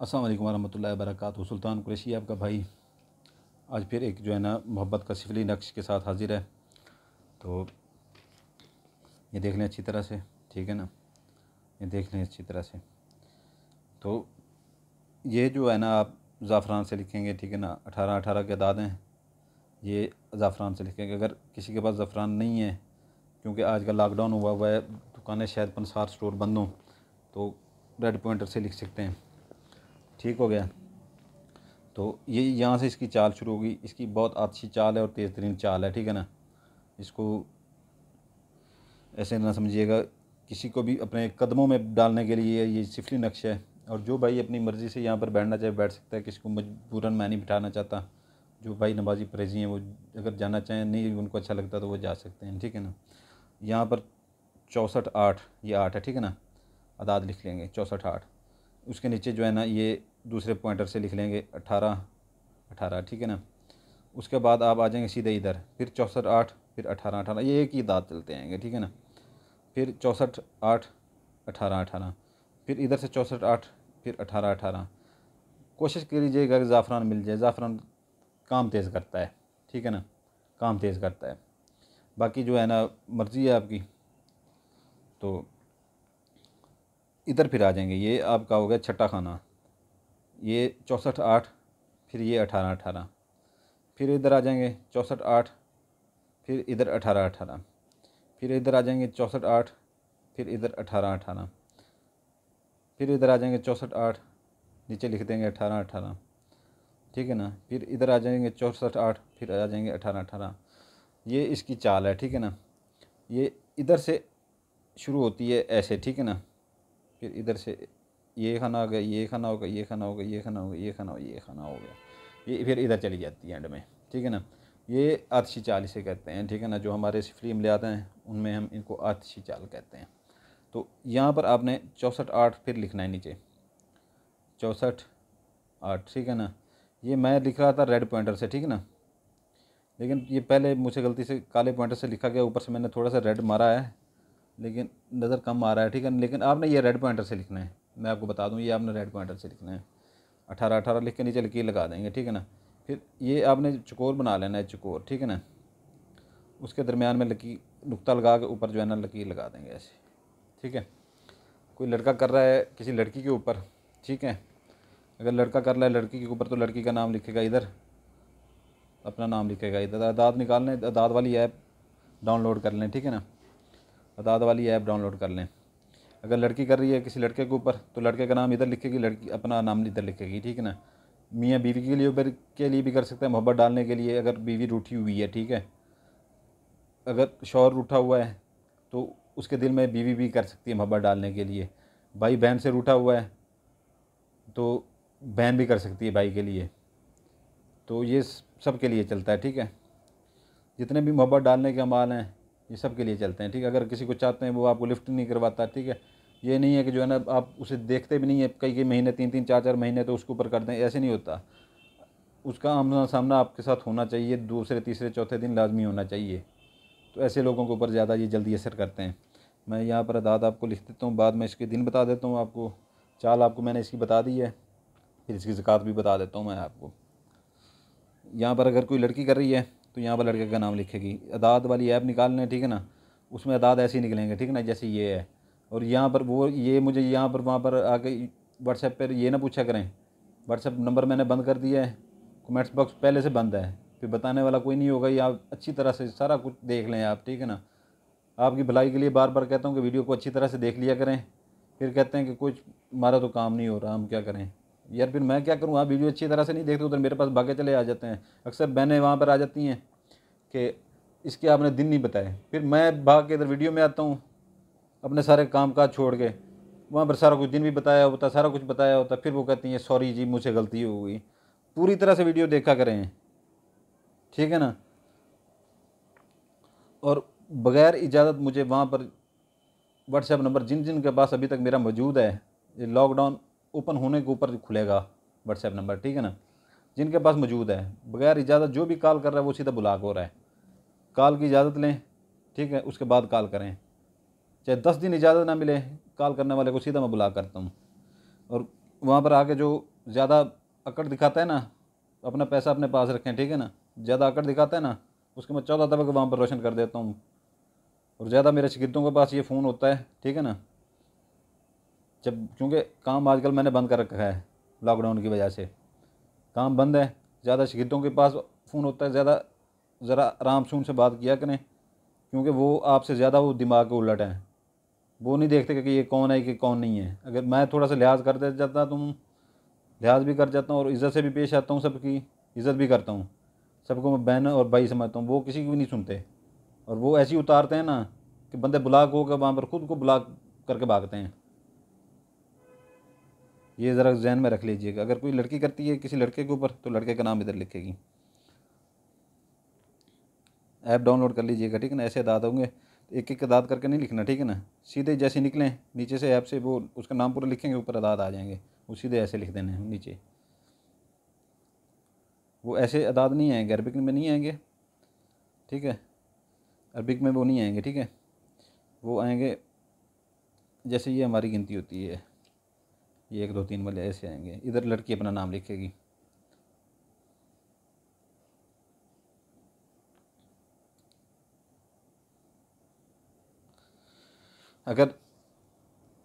अस्सलाम वालेकुम रहमतुल्लाहि व बरकातहू। सुल्तान कुरैशी आपका भाई आज फिर एक जो है ना मोहब्बत का सिफली नक्श के साथ हाजिर है। तो ये देख लें अच्छी तरह से, ठीक है ना, ये देख लें अच्छी तरह से। तो ये जो है ना आप ज़ाफ़रान से लिखेंगे, ठीक है ना, 18-18 के अदाद हैं, ये ज़ाफ़रान से लिखेंगे। अगर किसी के पास ज़ाफ़रान नहीं है, क्योंकि आज का लॉकडाउन हुआ है, दुकानें शायद पंसार स्टोर बंद हों, तो रेड पॉइंटर से लिख सकते हैं। ठीक हो गया। तो ये यहाँ से इसकी चाल शुरू होगी। इसकी बहुत अच्छी चाल है और तेज़ तरीन चाल है, ठीक है ना। इसको ऐसे ना समझिएगा, किसी को भी अपने कदमों में डालने के लिए ये सिफली नक्शा है। और जो भाई अपनी मर्ज़ी से यहाँ पर बैठना चाहे बैठ सकता है, किसी को मजबूरन मैं नहीं बिठाना चाहता। जो भाई नमाजी परहेज़ी हैं वो अगर जाना चाहें, नहीं उनको अच्छा लगता तो वो जा सकते हैं, ठीक है ना। यहाँ पर 64-8 ये 8 है, ठीक है ना, अदाद लिख लेंगे 64-8। उसके नीचे जो है ना ये दूसरे पॉइंटर से लिख लेंगे 18-18, ठीक है ना। उसके बाद आप आ जाएंगे सीधे इधर, फिर 64-8, फिर 18-18, ये एक ही दाँत चलते आएंगे, ठीक है ना। फिर 64-8, 18-18, फिर इधर से 64-8, फिर 18-18। कोशिश कीजिएगा कि ज़ाफ़रान मिल जाए। ज़ाफ़रान काम तेज़ करता है, ठीक है ना, काम तेज़ करता है। बाकी जो है ना मर्ज़ी है आपकी। तो इधर फिर आ जाएंगे, ये आपका हो गया छठा खाना, ये 64-8, फिर ये 18-18, फिर इधर आ जाएंगे 64-8, फिर इधर 18-18, फिर इधर आ जाएंगे 64-8, फिर इधर 18-18, फिर इधर आ जाएंगे 64-8, नीचे लिख देंगे 18-18, ठीक है ना। फिर इधर आ जाएंगे 64-8, फिर आ जाएंगे 18-18। ये इसकी चाल है, ठीक है ना। ये इधर से शुरू होती है ऐसे, ठीक है ना। फिर इधर से ये खाना हो गया, ये खाना हो गया, ये खाना हो गया, ये खाना हो गया, ये खाना हो गया, ये खाना हो गया, ये फिर इधर चली जाती है एंड में, ठीक है ना। ये आतिशी चाल इसे कहते हैं, ठीक है ना। जो हमारे सिफरी अमलियात हैं उनमें हम इनको आतिशी चाल कहते हैं। तो यहाँ पर आपने 64-8 फिर लिखना है नीचे, 64-8, ठीक है ना। ये मैं लिख रहा था रेड पॉइंटर से, ठीक है ना, लेकिन ये पहले मुझसे गलती से काले पॉइंटर से लिखा गया, ऊपर से मैंने थोड़ा सा रेड मारा है, लेकिन नज़र कम आ रहा है, ठीक है। लेकिन आपने ये रेड पॉइंटर से लिखना है, मैं आपको बता दूं, ये आपने रेड पॉइंटर से लिखना है। 18-18 लिख के नीचे लकीर लगा देंगे, ठीक है ना। फिर ये आपने चकोर बना लेना है, चकोर, ठीक है ना। उसके दरमियान में लकीर नुक्ता लगा के ऊपर जो है ना लकीर लगा देंगे ऐसे, ठीक है। कोई लड़का कर रहा है किसी लड़की के ऊपर, ठीक है, अगर लड़का कर रहा है लड़की के ऊपर तो लड़की का नाम लिखेगा इधर, अपना नाम लिखेगा इधर। अदाद निकाल लें, अदाद वाली ऐप डाउनलोड कर लें, ठीक है ना, अदाद वाली ऐप डाउनलोड कर लें। अगर लड़की कर रही है किसी लड़के के ऊपर तो लड़के का नाम इधर लिखेगी, लड़की अपना नाम इधर लिखेगी, ठीक है ना। मियाँ बीवी के लिए भी कर सकते हैं मोहब्बत डालने के लिए, अगर बीवी रूठी हुई है, ठीक है। अगर शौहर रूठा हुआ है तो उसके दिल में बीवी भी कर सकती है मोहब्बत डालने के लिए। भाई बहन से रूठा हुआ है तो बहन भी कर सकती है भाई के लिए। तो ये सब के लिए चलता है, ठीक है। जितने भी मोहब्बत डालने के अमाल हैं ये सब के लिए चलते हैं, ठीक है। अगर किसी को चाहते हैं वो आपको लिफ्ट नहीं करवाता, ठीक है। ये नहीं है कि जो है ना आप उसे देखते भी नहीं है कई कई महीने, 3-3 4-4 महीने, तो उसके ऊपर कर दें, ऐसे नहीं होता। उसका आमना सामना आपके साथ होना चाहिए, दूसरे तीसरे चौथे दिन लाजमी होना चाहिए। तो ऐसे लोगों के ऊपर ज़्यादा ये जल्दी असर करते हैं। मैं यहाँ पर अदाद आपको लिख देता हूँ, बाद में इसके दिन बता देता हूँ आपको। चाल आपको मैंने इसकी बता दी है, फिर इसकी ज़कात भी बता देता हूँ मैं आपको। यहाँ पर अगर कोई लड़की कर रही है तो यहाँ पर लड़के का नाम लिखेगी। अदाद वाली ऐप निकालना है, ठीक है ना, उसमें अदाद ऐसे ही निकलेंगे, ठीक है ना, जैसे ये है। और यहाँ पर वो ये मुझे यहाँ पर वहाँ पर आके व्हाट्सएप पर ये ना पूछा करें, व्हाट्सएप नंबर मैंने बंद कर दिया है, कमेंट्स बॉक्स पहले से बंद है, फिर बताने वाला कोई नहीं होगा। ये आप अच्छी तरह से सारा कुछ देख लें आप, ठीक है ना। आपकी भलाई के लिए बार बार कहता हूँ कि वीडियो को अच्छी तरह से देख लिया करें। फिर कहते हैं कि कुछ हमारा तो काम नहीं हो रहा, हम क्या करें यार। फिर मैं क्या करूँ, आप वीडियो अच्छी तरह से नहीं देखते उधर मेरे पास भागे चले आ जाते हैं। अक्सर बहनें वहाँ पर आ जाती हैं कि इसके आपने दिन नहीं बताए, फिर मैं भाग के इधर वीडियो में आता हूँ अपने सारे काम काज छोड़ के, वहाँ पर सारा कुछ दिन भी बताया होता, सारा कुछ बताया होता, फिर वो कहती हैं सॉरी जी मुझसे गलती हो गई। पूरी तरह से वीडियो देखा करें, ठीक है ना। और बग़ैर इजाज़त मुझे वहाँ पर व्हाट्सएप नंबर जिन जिन के पास अभी तक मेरा मौजूद है, ये लॉकडाउन ओपन होने के ऊपर खुलेगा व्हाट्सएप नंबर, ठीक है ना, जिनके पास मौजूद है, बग़ैर इजाज़त जो भी कॉल कर रहा है वो सीधा ब्लॉक हो रहा है। कॉल की इजाज़त लें, ठीक है, उसके बाद कॉल करें। चाहे 10 दिन इजाज़त ना मिले, कॉल करने वाले को सीधा मैं ब्लॉक करता हूँ। और वहाँ पर आके जो ज़्यादा अकड़ दिखाता है ना, अपना पैसा अपने पास रखें, ठीक है ना। ज़्यादा अकड़ दिखाता है ना, उसके मैं 14 तबक वहाँ पर रोशन कर देता हूँ। और ज़्यादा मेरे शागिर्दों के पास ये फ़ोन होता है, ठीक है ना। जब क्योंकि काम आजकल मैंने बंद कर रखा है लॉकडाउन की वजह से, काम बंद है, ज़्यादा शागिर्दों के पास फ़ोन होता है। ज़्यादा ज़रा आराम से उनसे बात किया करें, क्योंकि वो आपसे ज़्यादा वो दिमाग के उलट हैं। वो नहीं देखते कि ये कौन है कि कौन नहीं है। अगर मैं थोड़ा सा लिहाज कर दे जाता, तुम लिहाज भी कर जाता हूँ और इज़्ज़त से भी पेश आता हूँ, सबकी इज़्ज़त भी करता हूँ, सबको मैं बहन और भाई समझता हूँ। वो किसी की भी नहीं सुनते, और वो ऐसे ही उतारते हैं ना कि बंदे ब्लॉक होकर वहाँ पर खुद को ब्लॉक करके भागते हैं। ये ज़रा जहन में रख लीजिएगा। अगर कोई लड़की करती है किसी लड़के के ऊपर, तो लड़के का नाम इधर लिखेगी। ऐप डाउनलोड कर लीजिएगा, ठीक है ना। ऐसे दाद होंगे, एक एक दाद करके नहीं लिखना, ठीक है ना। सीधे जैसे निकलें नीचे से ऐप से, वो उसका नाम पूरा लिखेंगे, ऊपर दाद आ जाएंगे, वो सीधे ऐसे लिख देने हैं नीचे। वो ऐसे अदाद नहीं आएंगे, अरबिक में नहीं आएंगे, ठीक है। अरबिक में वो नहीं आएंगे, ठीक है। वो आएंगे जैसे ये हमारी गिनती होती है, ये 1 2 3 वाले ऐसे आएंगे। इधर लड़की अपना नाम लिखेगी। अगर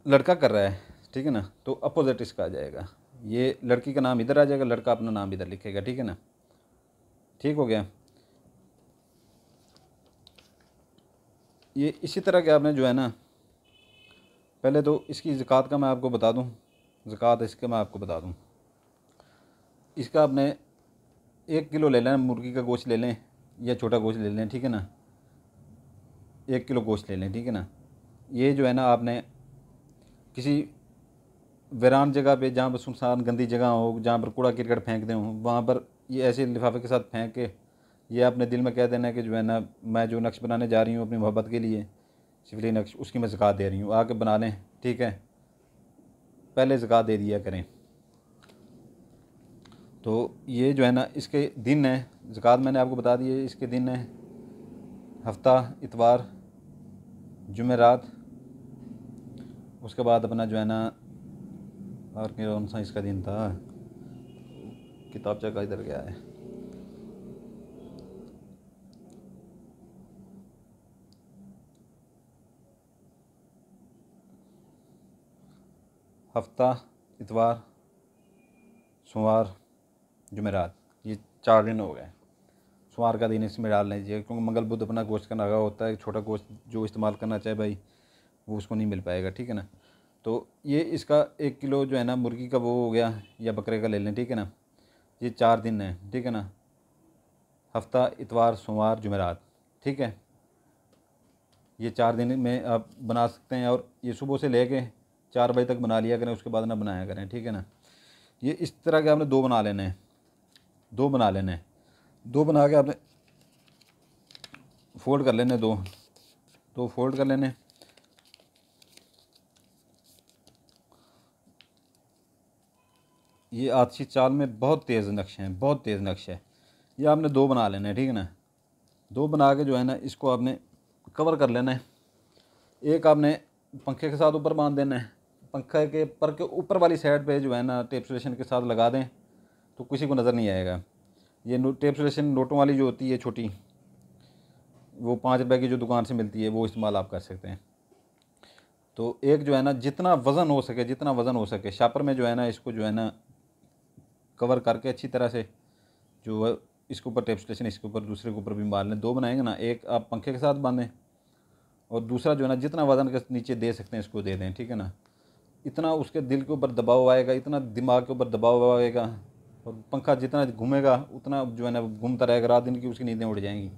लड़का कर रहा है, ठीक है ना, तो अपोजिट इसका आ जाएगा। ये लड़की का नाम इधर आ जाएगा, लड़का अपना नाम इधर लिखेगा, ठीक है ना। ठीक हो गया। ये इसी तरह के आपने जो है ना, पहले तो इसकी ज़कात का मैं आपको बता दूं। ज़कात इसका मैं आपको बता दूं। इसका आपने 1 किलो ले लें, मुर्गी का गोश्त ले लें या छोटा गोश्त ले लें, ठीक है ना। 1 किलो गोश्त ले लें, ठीक है ना। ये जो है ना, आपने किसी वीरान जगह पे, जहाँ पर सुनसान गंदी जगह हो, जहाँ पर कूड़ा करकट फेंक दें हो, वहाँ पर ये ऐसे लिफाफे के साथ फेंक के, ये अपने दिल में कह देना है कि जो है ना, मैं जो नक्श बनाने जा रही हूँ अपनी मोहब्बत के लिए, शिफली नक्श, उसकी मैं ज़कात दे रही हूँ, आके बना लें, ठीक है। पहले ज़कात दे दिया करें। तो ये जो है ना, इसके दिन है, ज़कात मैंने आपको बता दी है। इसके दिन है हफ्ता, इतवार, जुमेरात। उसके बाद अपना जो है ना, और कौन सा इसका दिन था, किताबचा का इधर गया है। हफ्ता, इतवार, सोमवार, जुमेरात, ये 4 दिन हो गए। सोमवार का दिन इसमें डाल लीजिए, क्योंकि मंगल बुध अपना गोश्त का नागा होता है। छोटा गोश्त जो इस्तेमाल करना चाहे भाई, वो उसको नहीं मिल पाएगा, ठीक है ना। तो ये इसका 1 किलो जो है ना, मुर्गी का वो हो गया, या बकरे का ले लें, ठीक है ना। ये 4 दिन है, ठीक है ना। हफ्ता, इतवार, सोमवार, जुमेरात, ठीक है। ये 4 दिन में आप बना सकते हैं, और ये सुबह से लेके 4 बजे तक बना लिया करें, उसके बाद ना बनाया करें, ठीक है ना। ये इस तरह के आपने 2 बना लेने हैं, 2 बना लेने हैं। 2 बना के आपने फोल्ड कर लेने, 2 फोल्ड कर लेने। ये आतिशी चाल में बहुत तेज़ नक्शे हैं, बहुत तेज़ नक्शा है। ये आपने 2 बना लेने हैं, ठीक है ना। 2 बना के जो है ना, इसको आपने कवर कर लेना है। एक आपने पंखे के साथ ऊपर बांध देना है। पंखे के पर के ऊपर वाली साइड पे जो है ना, टेप सोल्यूशन के साथ लगा दें, तो किसी को नज़र नहीं आएगा। ये टेप सोल्यूशन नोटों वाली जो होती है छोटी, वो 5 रुपए की जो दुकान से मिलती है, वो इस्तेमाल आप कर सकते हैं। तो एक जो है ना, जितना वज़न हो सके, जितना वज़न हो सके, शापर में जो है ना, इसको जो है ना कवर करके अच्छी तरह से, जो है इसके ऊपर टेप स्टेशन, इसके ऊपर दूसरे के ऊपर भी मार लें। 2 बनाएंगे ना, एक आप पंखे के साथ बांधें, और दूसरा जो है ना, जितना वज़न के नीचे दे सकते हैं इसको दे दें, ठीक है ना। इतना उसके दिल के ऊपर दबाव आएगा, इतना दिमाग के ऊपर दबाव आएगा, और पंखा जितना घूमेगा उतना जो है ना घूमता रहेगा, रात दिन की उसकी नींदें उड़ जाएंगी।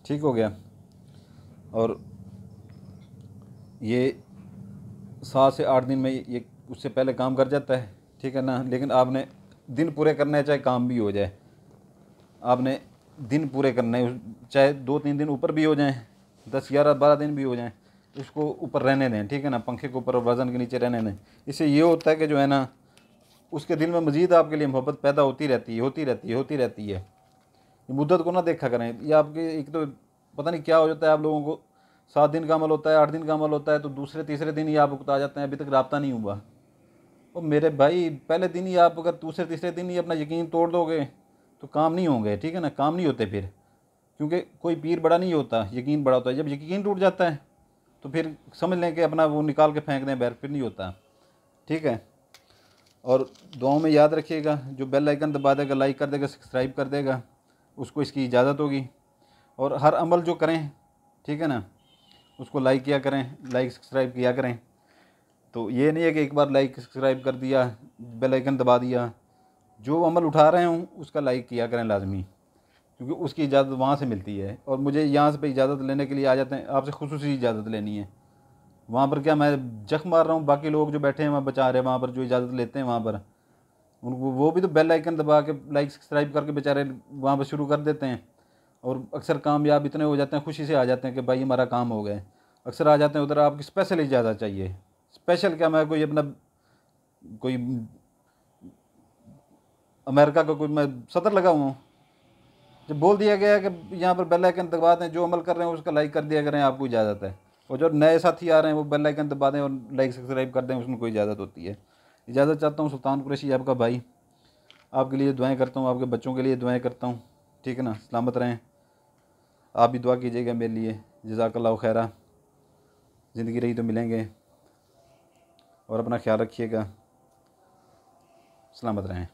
ठीक हो गया। और ये 7 से 8 दिन में ये उससे पहले काम कर जाता है, ठीक है ना। लेकिन आपने दिन पूरे करने हैं, चाहे काम भी हो जाए, आपने दिन पूरे करने हैं। चाहे 2 3 दिन ऊपर भी हो जाएं, 10 11 12 दिन भी हो जाएं, उसको ऊपर रहने दें, ठीक है ना। पंखे के ऊपर वज़न के नीचे रहने दें। इससे ये होता है कि जो है ना, उसके दिल में मज़ीद आपके लिए मोहब्बत पैदा होती रहती है, होती रहती है, होती रहती है। ये मुद्दत को ना देखा करें। ये आपके एक तो पता नहीं क्या हो जाता है आप लोगों को, 7 दिन का अमल होता है, 8 दिन का अमल होता है, तो दूसरे तीसरे दिन ही आप उकता जाते हैं, अभी तक रब्ता नहीं हुआ। और मेरे भाई पहले दिन ही आप अगर दूसरे तीसरे दिन ही अपना यकीन तोड़ दोगे तो काम नहीं होंगे, ठीक है ना, काम नहीं होते फिर। क्योंकि कोई पीर बड़ा नहीं होता, यकीन बड़ा होता है। जब यकीन टूट जाता है तो फिर समझ लें कि अपना वो निकाल के फेंक दें बैर, फिर नहीं होता, ठीक है। और दुआओं में याद रखिएगा, जो बेल आइकन दबा देगा, लाइक कर देगा, सब्सक्राइब कर देगा, उसको इसकी इजाज़त होगी। और हर अमल जो करें, ठीक है ना, उसको लाइक किया करें, लाइक सब्सक्राइब किया करें। तो ये नहीं है कि एक बार लाइक सब्सक्राइब कर दिया, बेल आइकन दबा दिया, जो अमल उठा रहे हूँ उसका लाइक किया करें लाजमी, क्योंकि उसकी इजाज़त वहाँ से मिलती है। और मुझे यहाँ से पे इजाज़त लेने के लिए आ जाते हैं, आपसे खुसूसी इजाज़त लेनी है। वहाँ पर क्या मैं जख मार रहा हूँ, बाकी लोग जो बैठे हैं वहाँ बचा रहे हैं, वहाँ पर जो इजाज़त लेते हैं वहाँ पर उनको, वो भी तो बेल आइकन दबा के लाइक सब्सक्राइब करके बेचारे वहाँ पर शुरू कर देते हैं। और अक्सर कामयाब इतने हो जाते हैं, खुशी से आ जाते हैं कि भाई हमारा काम हो गया। अक्सर आ जाते हैं उधर, आपकी स्पेशल इजाज़त चाहिए। स्पेशल क्या, मैं कोई अपना कोई अमेरिका का कोई मैं सदर लगा हुआ हूँ। जब बोल दिया गया है कि यहाँ पर बेल आइकन दबा दें, जो अमल कर रहे हैं उसका लाइक कर दिया करें, आपको इजाज़त है। और जो नए साथी आ रहे हैं वो बेल आइकन दबा दें और लाइक सब्सक्राइब कर दें, उसमें कोई इजाज़त होती है। इजाज़त चाहता हूँ, सुल्तान कुरैशी आपका भाई, आपके लिए दुआएं करता हूँ, आपके बच्चों के लिए दुआएं करता हूँ, ठीक है ना। सलामत रहें, आप भी दुआ कीजिएगा मेरे लिए। जज़ाकल्लाहु खैरा। ज़िंदगी रही तो मिलेंगे, और अपना ख्याल रखिएगा। सलामत रहें।